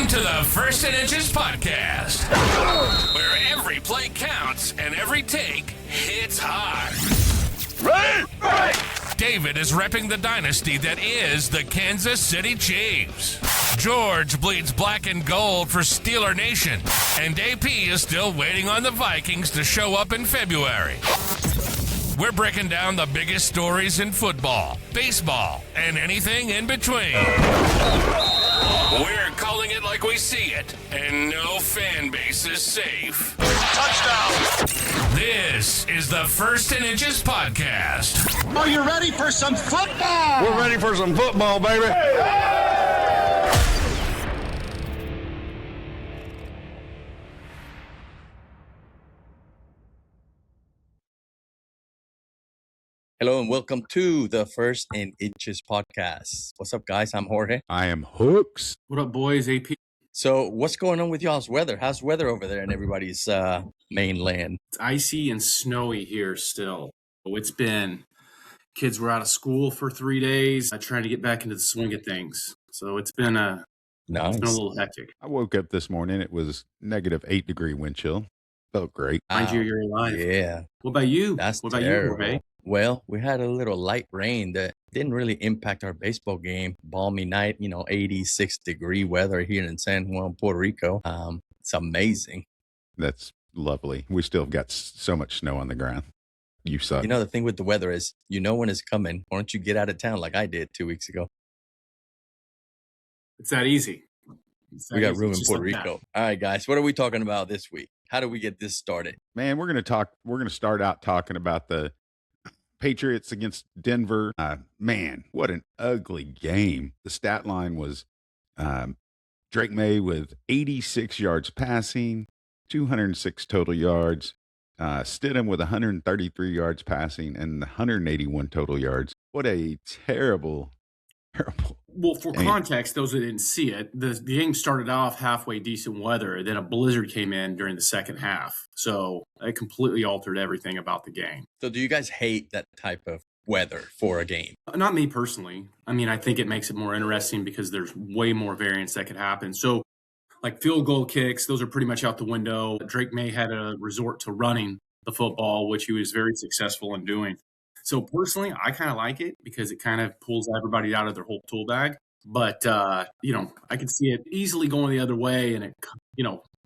Welcome to the First and Inches podcast, where every play counts and every take hits hard. Right. David is repping the dynasty that is the Kansas City Chiefs. George bleeds black and gold for Steeler Nation, and AP is still waiting on the Vikings to show up in February. We're breaking down the biggest stories in football, baseball, and anything in between. We're calling it like we see it, and no fan base is safe. Touchdown! This is the First and Inches podcast. Are you ready for some football? We're ready for some football, baby. Hello and welcome to the First and Inches podcast. What's up, guys? I'm Jorge. I am Hooks. What up, boys? AP. So what's going on with y'all's weather? How's weather over there in everybody's mainland? It's icy and snowy here still. It's been, kids were out of school for 3 days. I tried to get back into the swing of things. So it's been a little hectic. I woke up this morning. It was -8-degree wind chill. Felt great. Mind you, you're alive. Yeah. What about you? That's what about terrible. you, Jorge? Well, we had a little light rain that didn't really impact our baseball game. Balmy night, 86-degree weather here in San Juan, Puerto Rico. It's amazing. That's lovely. We still got so much snow on the ground. You suck. The thing with the weather is, when it's coming. Why don't you get out of town like I did 2 weeks ago? It's that easy. We got room in Puerto Rico. All right, guys, what are we talking about this week? How do we get this started? Man, we're going to start out talking about the Patriots against Denver. Man, what an ugly game. The stat line was Drake May with 86 yards passing, 206 total yards. Stidham with 133 yards passing and 181 total yards. What a terrible. Well, for context, those that didn't see it, the game started off halfway decent weather. Then a blizzard came in during the second half. So it completely altered everything about the game. So do you guys hate that type of weather for a game? Not me personally. I mean, I think it makes it more interesting because there's way more variance that could happen. So like field goal kicks, those are pretty much out the window. Drake May had a resort to running the football, which he was very successful in doing. So personally, I kind of like it because it kind of pulls everybody out of their whole tool bag. But, I could see it easily going the other way and it,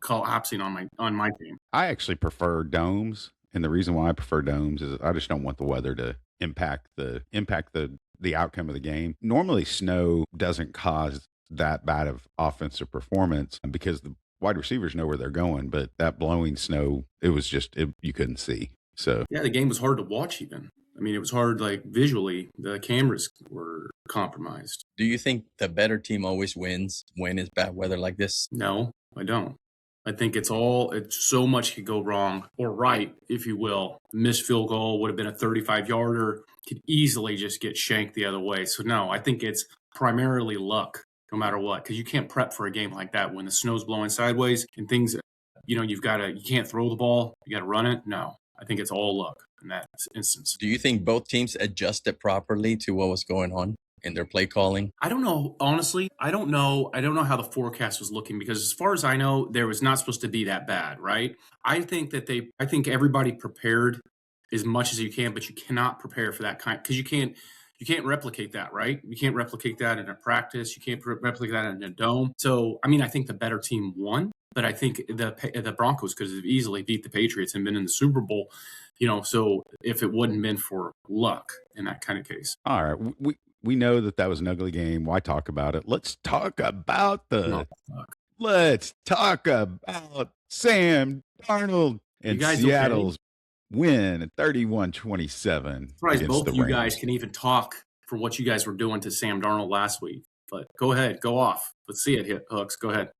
collapsing on my team. I actually prefer domes. And the reason why I prefer domes is I just don't want the weather to impact the outcome of the game. Normally, snow doesn't cause that bad of offensive performance because the wide receivers know where they're going. But that blowing snow, you couldn't see. So yeah, the game was hard to watch even. I mean, it was hard, visually. The cameras were compromised. Do you think the better team always wins when it's bad weather like this? No, I don't. I think it's so much could go wrong or right, if you will. Missed field goal would have been a 35-yarder, could easily just get shanked the other way. So, no, I think it's primarily luck, no matter what, because you can't prep for a game like that when the snow's blowing sideways and things, you can't throw the ball, you got to run it. No, I think it's all luck in that instance. Do you think both teams adjusted properly to what was going on in their play calling? I don't know. Honestly, I don't know. I don't know how the forecast was looking because as far as I know, there was not supposed to be that bad, right? I think everybody prepared as much as you can, but you cannot prepare for that kind because you can't replicate that, right? You can't replicate that in a practice. You can't replicate that in a dome. So, I mean, I think the better team won. But I think the Broncos could have easily beat the Patriots and been in the Super Bowl, so if it wouldn't been for luck in that kind of case. All right. We know that was an ugly game. Why talk about it? Let's talk about Sam Darnold and Seattle's win at 31-27. Surprised both of you Rams. guys can even talk for what you guys were doing to Sam Darnold last week. But go ahead, go off. Let's see it, Hooks. Go ahead.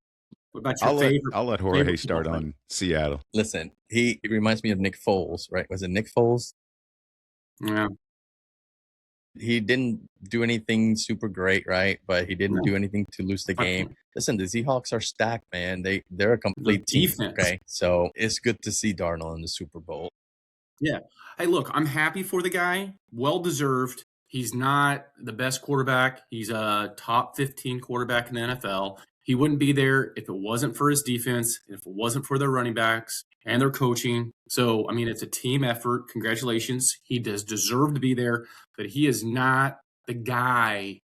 What about your favorite? I'll let Jorge start on Seattle. Listen, he reminds me of Nick Foles, right? Was it Nick Foles? Yeah. He didn't do anything super great, right? But he didn't do anything to lose the game. Listen, the Seahawks are stacked, man. They're a complete team, okay? So it's good to see Darnold in the Super Bowl. Yeah. Hey, look, I'm happy for the guy. Well-deserved. He's not the best quarterback. He's a top 15 quarterback in the NFL. He wouldn't be there if it wasn't for his defense, if it wasn't for their running backs and their coaching. So, I mean, it's a team effort. Congratulations. He does deserve to be there, but he is not the guy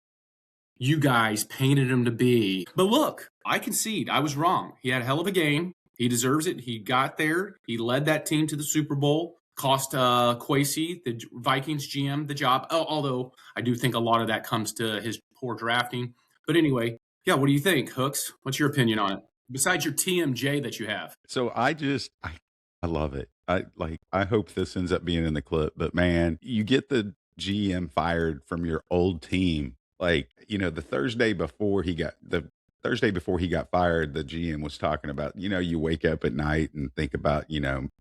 you guys painted him to be. But look, I concede. I was wrong. He had a hell of a game. He deserves it. He got there. He led that team to the Super Bowl. Cost Kwesi, the Vikings GM, the job. Although I do think a lot of that comes to his poor drafting. But anyway, yeah, what do you think, Hooks? What's your opinion on it? Besides your TMJ that you have. So I love it. I hope this ends up being in the clip, but man, you get the GM fired from your old team. Like, the Thursday before he got fired, the GM was talking about, you wake up at night and think about,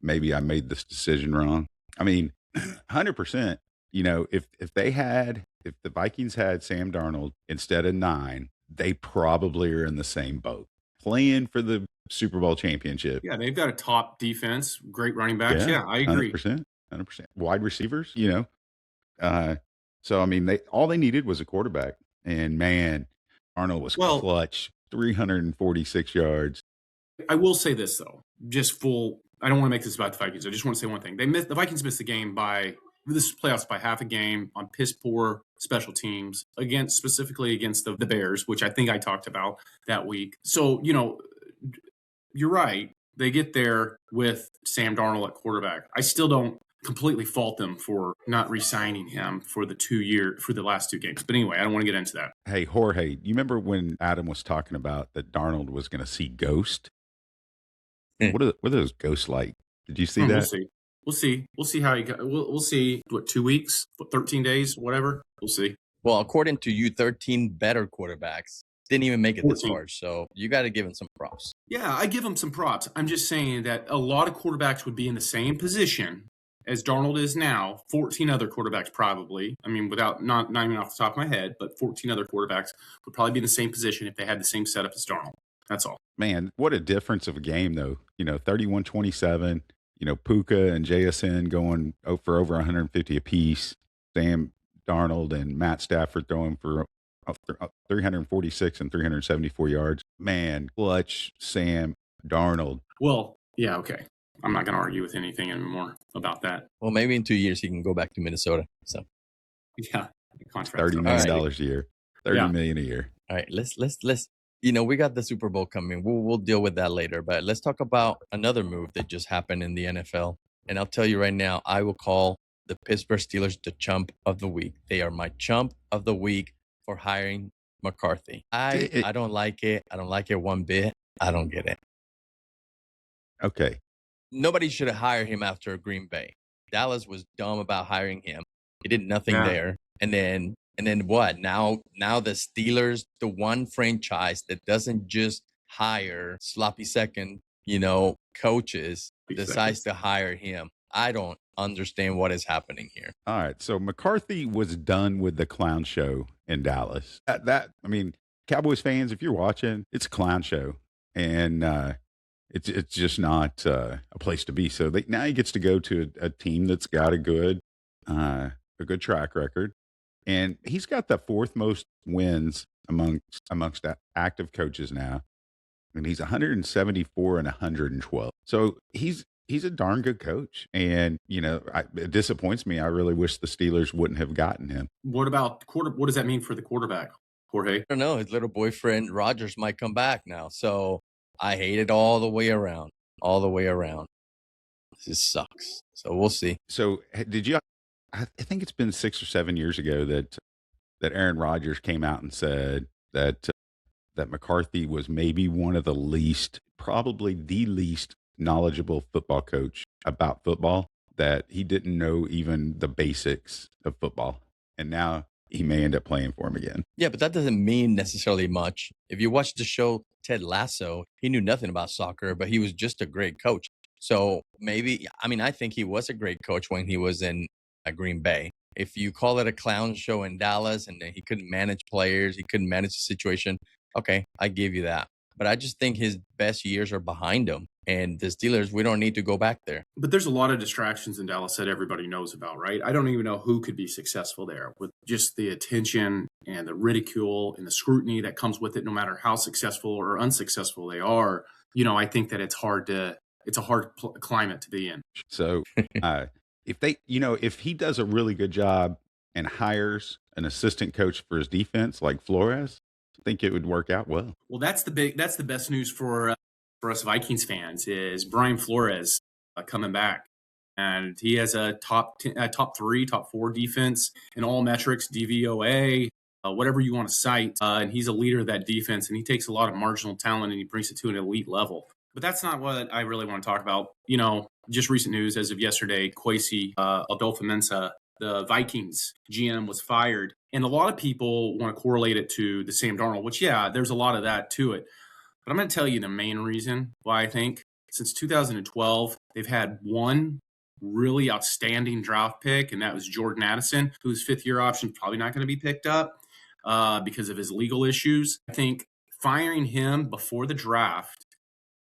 maybe I made this decision wrong. I mean, 100%, if the Vikings had Sam Darnold instead of 9, they probably are in the same boat playing for the Super Bowl championship. Yeah, they've got a top defense, great running backs. Yeah, I agree. 100%. Wide receivers, so I mean, all they needed was a quarterback, and man, Arnold was clutch, 346 yards. I will say this though, I don't want to make this about the Vikings. I just want to say one thing. The Vikings missed the game this playoffs by half a game on piss poor special teams specifically against the Bears, which I think I talked about that week. So, you're right. They get there with Sam Darnold at quarterback. I still don't completely fault them for not re-signing him for the last 2 games. But anyway, I don't want to get into that. Hey, Jorge, you remember when Adam was talking about that Darnold was going to see ghost? What are those ghosts like? Did you see that? We'll see how he got. We'll see. 2 weeks, 13 days, whatever. We'll see. Well, according to you, 13 better quarterbacks didn't even make it 14. This far. So you got to give him some props. Yeah, I give him some props. I'm just saying that a lot of quarterbacks would be in the same position as Darnold is now. 14 other quarterbacks probably. I mean, without not even off the top of my head, but 14 other quarterbacks would probably be in the same position if they had the same setup as Darnold. That's all. Man, what a difference of a game, though. 31-27. Puka and JSN going for over 150 apiece. Sam Darnold and Matt Stafford throwing for 346 and 374 yards. Man, clutch Sam Darnold. Well, yeah, okay. I'm not going to argue with anything anymore about that. Well, maybe in 2 years he can go back to Minnesota. So, yeah, $30 million a year. $30 million a year. All right, let's. We got the Super Bowl coming. We'll deal with that later. But let's talk about another move that just happened in the NFL. And I'll tell you right now, I will call the Pittsburgh Steelers the chump of the week. They are my chump of the week for hiring McCarthy. I don't like it. I don't like it one bit. I don't get it. Okay. Nobody should have hired him after Green Bay. Dallas was dumb about hiring him. He did nothing there. And then what? Now the Steelers, the one franchise that doesn't just hire sloppy second, coaches, decides to hire him. I don't understand what is happening here. All right. So McCarthy was done with the clown show in Dallas. Cowboys fans, if you're watching, it's a clown show. And it's just not a place to be. So now he gets to go to a team that's got a good track record. And he's got the 4th most wins amongst active coaches now. And he's 174 and 112. So he's a darn good coach. And, it disappoints me. I really wish the Steelers wouldn't have gotten him. What about what does that mean for the quarterback, Jorge? I don't know. His little boyfriend, Rodgers, might come back now. So I hate it all the way around. This sucks. So we'll see. So I think it's been 6 or 7 years ago that Aaron Rodgers came out and said that McCarthy was maybe one of probably the least knowledgeable football coach about football, that he didn't know even the basics of football. And now he may end up playing for him again. Yeah, but that doesn't mean necessarily much. If you watch the show Ted Lasso, he knew nothing about soccer, but he was just a great coach. So maybe, I think he was a great coach when he was in Green Bay. If you call it a clown show in Dallas and he couldn't manage players, he couldn't manage the situation, okay, I give you that. But I just think his best years are behind him. And the Steelers, we don't need to go back there. But there's a lot of distractions in Dallas that everybody knows about, right? I don't even know who could be successful there with just the attention and the ridicule and the scrutiny that comes with it, no matter how successful or unsuccessful they are. I think that it's a hard climate to be in. So if he does a really good job and hires an assistant coach for his defense like Flores, I think it would work out well. Well, that's the best news for us Vikings fans is Brian Flores coming back, and he has a top 3, top 4 defense in all metrics, DVOA, whatever you want to cite, and he's a leader of that defense, and he takes a lot of marginal talent and he brings it to an elite level. But that's not what I really want to talk about. Just recent news as of yesterday, Kwesi Adolfo-Mensah, the Vikings GM, was fired. And a lot of people want to correlate it to the Sam Darnold, which, yeah, there's a lot of that to it. But I'm going to tell you the main reason why I think since 2012, they've had one really outstanding draft pick, and that was Jordan Addison, whose fifth-year option is probably not going to be picked up because of his legal issues. I think firing him before the draft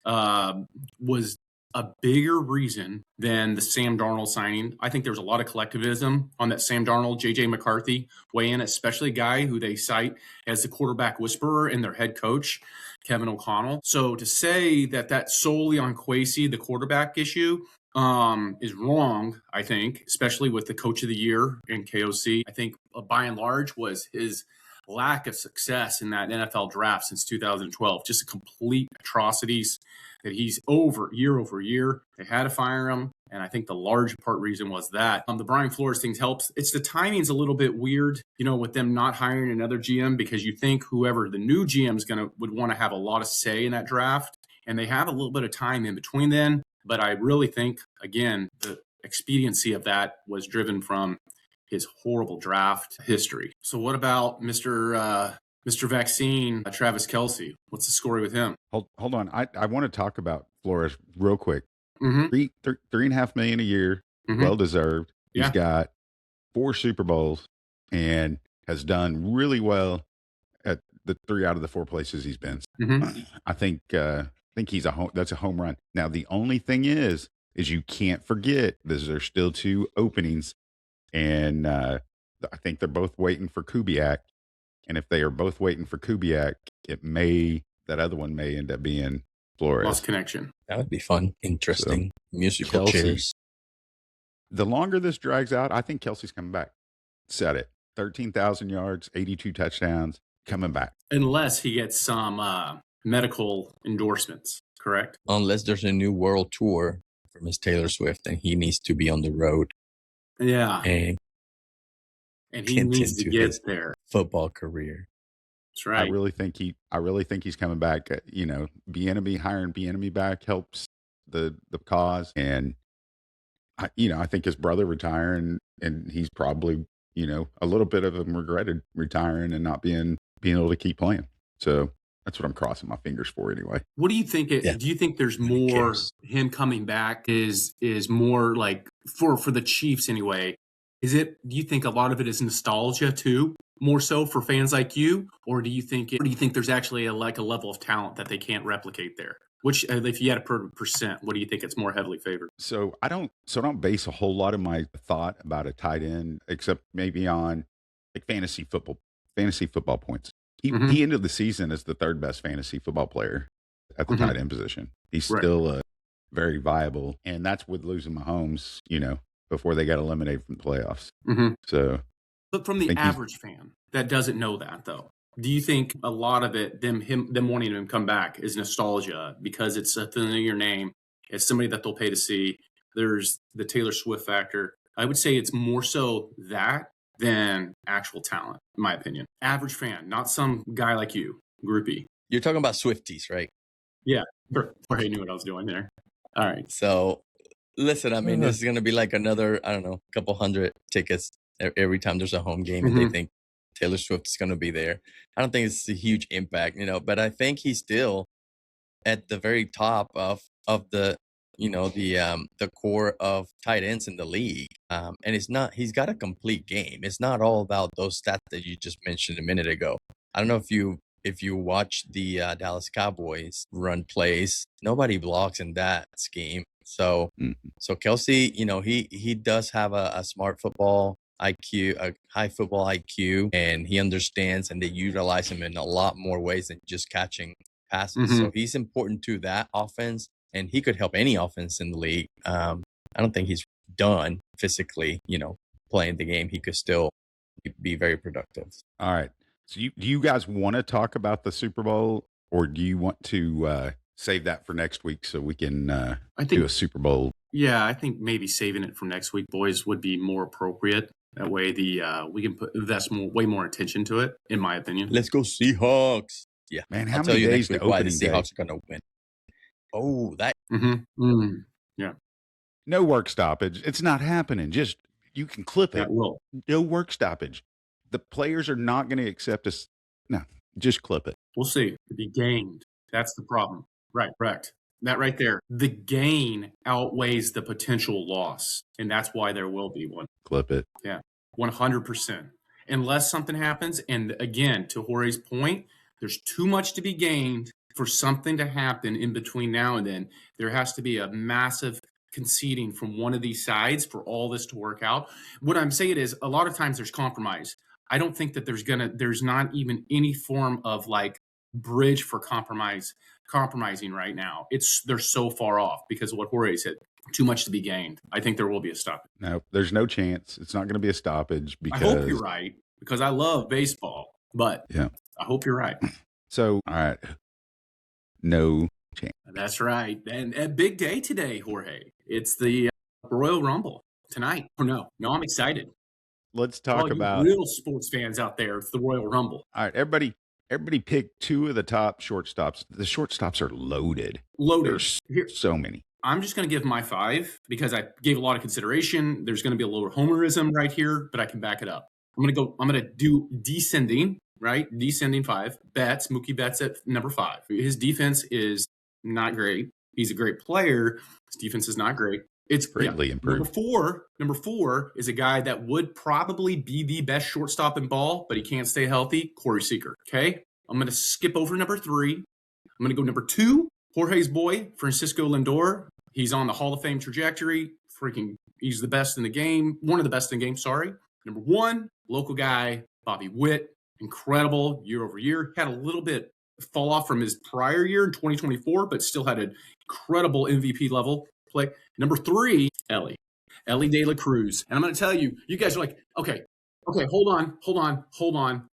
was a bigger reason than the Sam Darnold signing. I think there's a lot of collectivism on that Sam Darnold, J.J. McCarthy weigh in, especially a guy who they cite as the quarterback whisperer and their head coach, Kevin O'Connell. So to say that that's solely on Kwesi, the quarterback issue, is wrong, I think, especially with the coach of the year in KOC. I think by and large was his lack of success in that NFL draft since 2012, just complete atrocities that he's over year. They had to fire him, and I think the large part reason was that. The Brian Flores thing helps. It's the timing's a little bit weird, with them not hiring another GM, because you think whoever the new GM is would want to have a lot of say in that draft, and they have a little bit of time in between then. But I really think, again, the expediency of that was driven from his horrible draft history. So what about Mr. Vaccine, Travis Kelce? What's the story with him? Hold on. I want to talk about Flores real quick. Mm-hmm. $3.5 million a year, well deserved. He's got 4 Super Bowls and has done really well at the 3 out of the 4 places he's been. Mm-hmm. I think he's that's a home run. Now the only thing is you can't forget there's still 2 openings. And I think they're both waiting for Kubiak. And if they are both waiting for Kubiak, that other one may end up being Flores. Lost connection. That would be fun. Interesting. So, musical chairs. The longer this drags out, I think Kelce's coming back. Said it. 13,000 yards, 82 touchdowns, coming back. Unless he gets some medical endorsements, correct? Unless there's a new world tour for Miss Taylor Swift and he needs to be on the road. Yeah. And he needs to get there. Football career. That's right. I really think he's coming back. Hiring Bieniemy back helps the cause, and I think his brother retiring, and he's probably a little bit of him regretted retiring and not being able to keep playing. So that's what I'm crossing my fingers for anyway. What do you think? Do you think there's more him coming back is more like for the Chiefs anyway? Do you think a lot of it is nostalgia too, more so for fans like you, or do you think there's actually a level of talent that they can't replicate there? Which, if you had a percent, what do you think it's more heavily favored? So I don't base a whole lot of my thought about a tight end except maybe on like fantasy football points. He ended the season as the 3rd best fantasy football player at the tight end position. He's still very viable, and that's with losing Mahomes, before they got eliminated from the playoffs. Mm-hmm. So, but from the average fan that doesn't know that, though, do you think a lot of it, them wanting him to come back, is nostalgia because it's a familiar name, it's somebody that they'll pay to see? There's the Taylor Swift factor. I would say it's more so that than actual talent, in my opinion. Average fan, not some guy like you, groupie. You're talking about Swifties, right? Yeah, Jorge knew what I was doing there. All right. So, listen, I mean, this is going to be like another, I don't know, couple hundred tickets every time there's a home game and they think Taylor Swift is going to be there. I don't think it's a huge impact, but I think he's still at the very top of the, the core of tight ends in the league. And he's got a complete game. It's not all about those stats that you just mentioned a minute ago. I don't know if you if you watch the Dallas Cowboys run plays, nobody blocks in that scheme. So, so Kelce, he does have a smart football IQ, a high football IQ, and he understands, and they utilize him in a lot more ways than just catching passes. So he's important to that offense, and he could help any offense in the league. I don't think he's done physically, playing the game. He could still be very productive. All right. So do you guys want to talk about the Super Bowl, or do you want to save that for next week so we can do a Super Bowl? Yeah, I think maybe saving it for next week, boys, would be more appropriate. That way, we can invest way more attention to it, in my opinion. Let's go Seahawks! Yeah, man, how many days to why the opening day? Seahawks are going to win? Oh, that. Yeah. No work stoppage. It's not happening. Just you can clip it. That will. No work stoppage. The players are not going to accept us. No, just clip it. We'll see. To be gained. That's the problem. Right, correct. That right there. The gain outweighs the potential loss. And that's why there will be one. Clip it. Yeah, 100%. Unless something happens. And again, to Jorge's point, there's too much to be gained for something to happen in between now and then. There has to be a massive conceding from one of these sides for all this to work out. What I'm saying is a lot of times there's compromise. I don't think that there's not even any form of like bridge for compromising right now. They're so far off because of what Jorge said. Too much to be gained. I think there will be a stoppage. No, there's no chance. It's not going to be a stoppage because I hope you're right because I love baseball, but yeah, I hope you're right. So, all right. No chance. That's right. And a big day today, Jorge. It's the Royal Rumble tonight. Oh, no, I'm excited. Let's talk about real sports fans out there. It's the Royal Rumble. All right, everybody pick two of the top shortstops. The shortstops are loaded. There's so many. I'm just going to give my 5 because I gave a lot of consideration. There's going to be a little homerism right here, but I can back it up. I'm going to do descending, right? Descending 5. Mookie Betts at number 5. His defense is not great. He's a great player. His defense is not great. It's greatly improved. Number four is a guy that would probably be the best shortstop in ball, but he can't stay healthy. Corey Seager. Okay. I'm going to skip over number 3. I'm going to go number 2, Jorge's boy, Francisco Lindor. He's on the Hall of Fame trajectory. He's the best in the game. One of the best in the game. Sorry. Number 1, local guy, Bobby Witt. Incredible year over year. Had a little bit fall off from his prior year in 2024, but still had an incredible MVP level play. Number 3, Ellie De La Cruz. And I'm going to tell you, you guys are like, okay, hold on.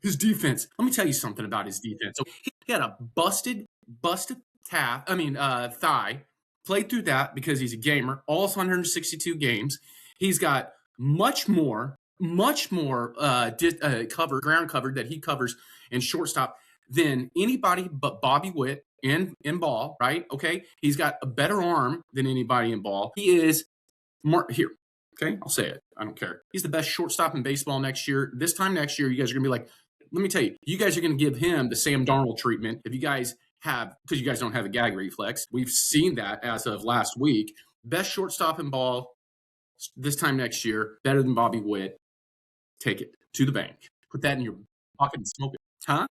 His defense. Let me tell you something about his defense. So he had a busted thigh. Played through that because he's a gamer. All 162 games. He's got much more ground covered that he covers in shortstop than anybody but Bobby Witt in ball, right? Okay. He's got a better arm than anybody in ball. He is here. Okay. I'll say it. I don't care. He's the best shortstop in baseball next year. This time next year, you guys are going to be like, let me tell you, you guys are going to give him the Sam Darnold treatment. If you guys because you guys don't have a gag reflex. We've seen that as of last week. Best shortstop in ball this time next year, better than Bobby Witt. Take it to the bank. Put that in your pocket and smoke it. Huh?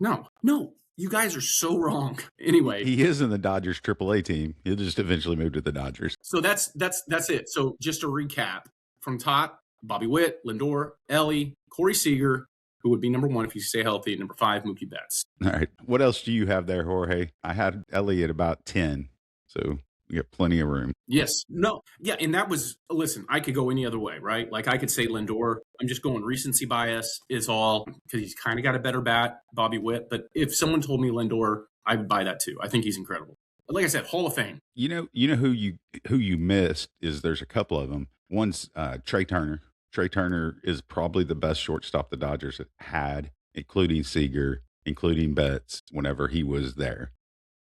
No. You guys are so wrong. Anyway. He is in the Dodgers AAA team. He'll just eventually move to the Dodgers. So that's it. So just to recap, from top, Bobby Witt, Lindor, Ellie, Corey Seager, who would be number 1 if you stay healthy. Number 5, Mookie Betts. All right. What else do you have there, Jorge? I had Ellie at about 10, so we got plenty of room. Yes. No. Yeah, and that was, listen, I could go any other way, right? Like I could say Lindor. I'm just going recency bias is all because he's kind of got a better bat, Bobby Witt. But if someone told me Lindor, I would buy that too. I think he's incredible. But like I said, Hall of Fame. You know who you missed is there's a couple of them. One's Trey Turner. Trey Turner is probably the best shortstop the Dodgers had, including Seager, including Betts, whenever he was there.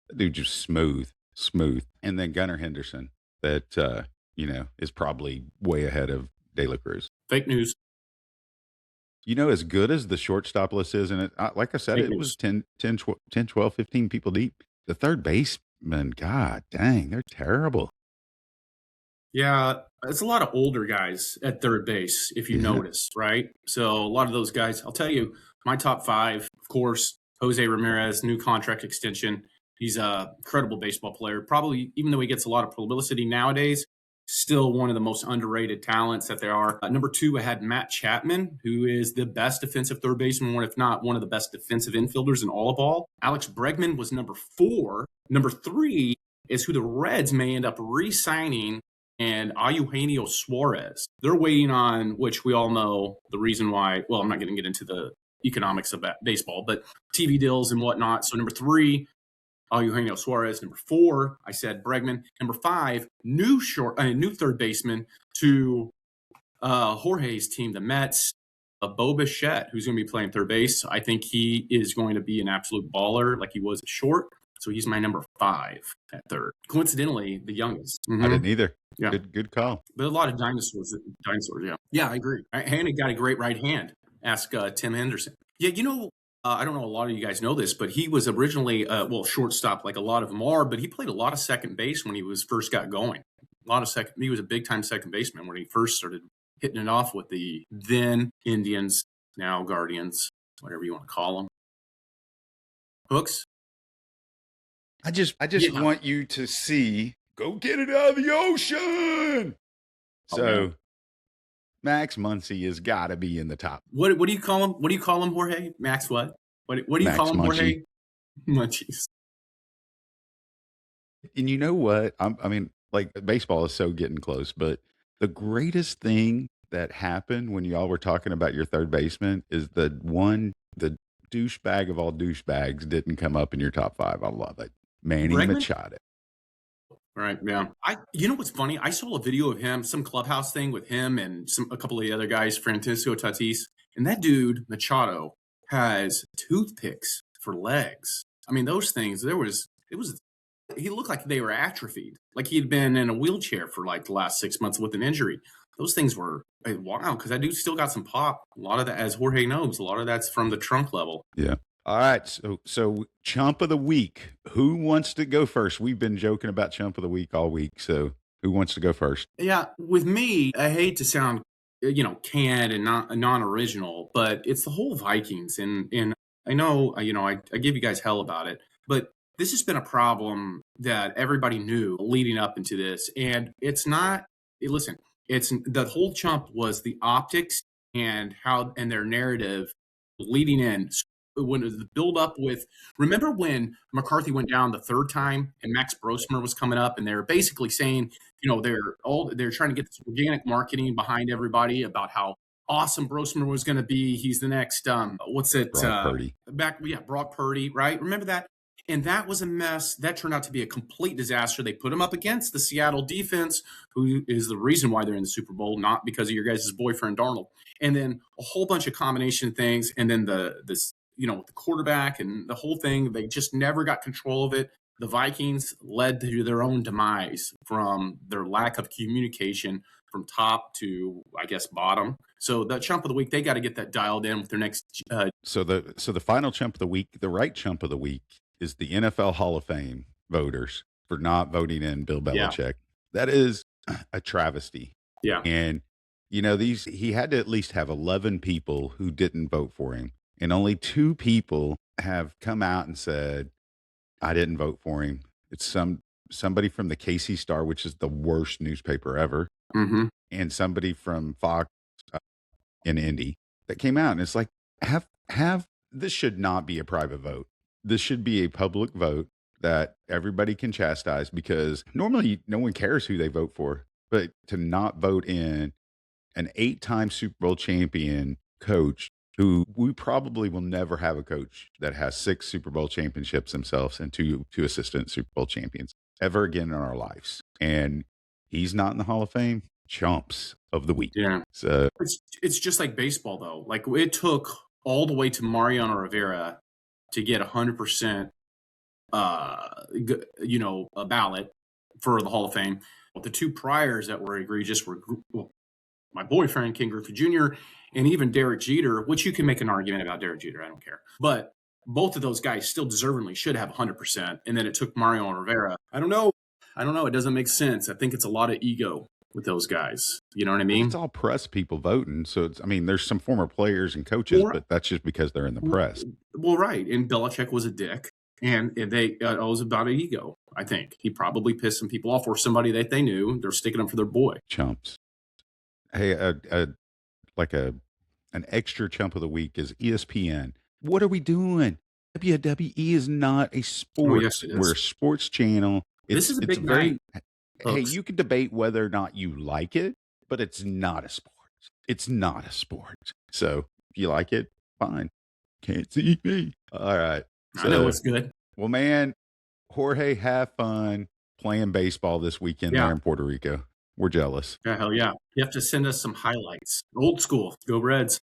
That dude just smooth. And then Gunnar Henderson, that, is probably way ahead of De La Cruz. Fake news. As good as the shortstop list is, and like I said, it was 10, 12, 15 people deep. The third baseman, God dang, they're terrible. Yeah, it's a lot of older guys at third base, if you notice, right? So a lot of those guys, I'll tell you, my top 5, of course, Jose Ramirez, new contract extension. He's a credible baseball player. Probably, even though he gets a lot of publicity nowadays, still one of the most underrated talents that there are. Number 2, I had Matt Chapman, who is the best defensive third baseman, if not one of the best defensive infielders in all of ball. Alex Bregman was number 4. Number 3 is who the Reds may end up re-signing, and Eugenio Suarez. They're waiting on, which we all know the reason why. Well, I'm not going to get into the economics of baseball, but TV deals and whatnot. So number 3, Eugenio Suarez. Number 4, I said Bregman. Number 5, new third baseman to Jorge's team, the Mets, Bo Bichette, who's going to be playing third base. I think he is going to be an absolute baller like he was at short. So he's my number 5 at third. Coincidentally, the youngest. I didn't either. Yeah. Good call. But a lot of dinosaurs, yeah. Yeah, I agree. Haney got a great right hand. Ask Tim Henderson. Yeah, I don't know a lot of you guys know this, but he was originally, shortstop like a lot of them are, but he played a lot of second base when he first got going. He was a big-time second baseman when he first started hitting it off with the then Indians, now Guardians, whatever you want to call them. Hooks? I just want you to see, go get it out of the ocean. So Max Muncy has got to be in the top. What do you call him? What do you call him, Jorge? Max what? What do you Max call him, Jorge? Munchie. Munchies. And you know what? Like baseball is so getting close, but the greatest thing that happened when y'all were talking about your third baseman is the douchebag of all douchebags didn't come up in your top 5. I love it. Manny Machado. Right, yeah. You know what's funny? I saw a video of him, some clubhouse thing with him and a couple of the other guys, Francisco Tatis, and that dude Machado has toothpicks for legs. I mean, those things. He looked like they were atrophied, like he'd been in a wheelchair for like the last 6 months with an injury. Those things were wow, because that dude still got some pop. A lot of that, as Jorge knows, a lot of that's from the trunk level. Yeah. All right, so Chump of the Week. Who wants to go first? We've been joking about Chump of the Week all week, so who wants to go first? Yeah, with me, I hate to sound, canned and not non-original, but it's the whole Vikings, and I know, I give you guys hell about it, but this has been a problem that everybody knew leading up into this, and it's not. Listen, it's the whole Chump was the optics and their narrative leading in. When it was the build up with, remember when McCarthy went down the third time and Max Brosmer was coming up and they were basically saying, they're trying to get this organic marketing behind everybody about how awesome Brosmer was going to be. He's the next, Brock Purdy. Brock Purdy, right? Remember that? And that was a mess. That turned out to be a complete disaster. They put him up against the Seattle defense, who is the reason why they're in the Super Bowl, not because of your guys' boyfriend Darnold. And then a whole bunch of combination things. And then with the quarterback and the whole thing, they just never got control of it. The Vikings led to their own demise from their lack of communication from top to, I guess, bottom. So the Chump of the Week, they got to get that dialed in with their next. So the final Chump of the Week, the right Chump of the Week, is the NFL Hall of Fame voters for not voting in Bill Belichick. Yeah. That is a travesty. Yeah. And, he had to at least have 11 people who didn't vote for him. And only 2 people have come out and said, I didn't vote for him. It's somebody from the KC Star, which is the worst newspaper ever, and somebody from Fox in Indy that came out. And it's like, this should not be a private vote. This should be a public vote that everybody can chastise, because normally no one cares who they vote for. But to not vote in an 8-time Super Bowl champion coach, who we probably will never have a coach that has 6 Super Bowl championships themselves and 2 assistant Super Bowl champions ever again in our lives. And he's not in the Hall of Fame. Chumps of the Week. Yeah. So it's just like baseball, though. Like, it took all the way to Mariano Rivera to get 100%, a ballot for the Hall of Fame. But the 2 priors that were egregious were my boyfriend, King Griffey Jr., and even Derek Jeter, which you can make an argument about Derek Jeter. I don't care. But both of those guys still deservingly should have 100%. And then it took Mariano Rivera. I don't know. It doesn't make sense. I think it's a lot of ego. with those guys. You know what I Well, mean? it's all press people voting. So it's, I mean, there's some former players and coaches, Well, but that's just because they're in the press. Well, right. And Belichick was a dick. And they it was about an ego, I think. He probably pissed some people off, or somebody that they knew. They're sticking up for their boy. Chumps. Hey, like an extra chump of the week is ESPN. What are we doing? WWE is not a sport. Oh, yes, it is. We're a sports channel. This is a big night, Hey, folks. you can debate whether or not you like it, but it's not a sport. It's not a sport. So if you like it, fine. Can't see me. All right. I know it's good. Well, man, Jorge, have fun playing baseball this weekend there in Puerto Rico. We're jealous. Yeah, hell yeah. You have to send us some highlights. Old school. Go Reds.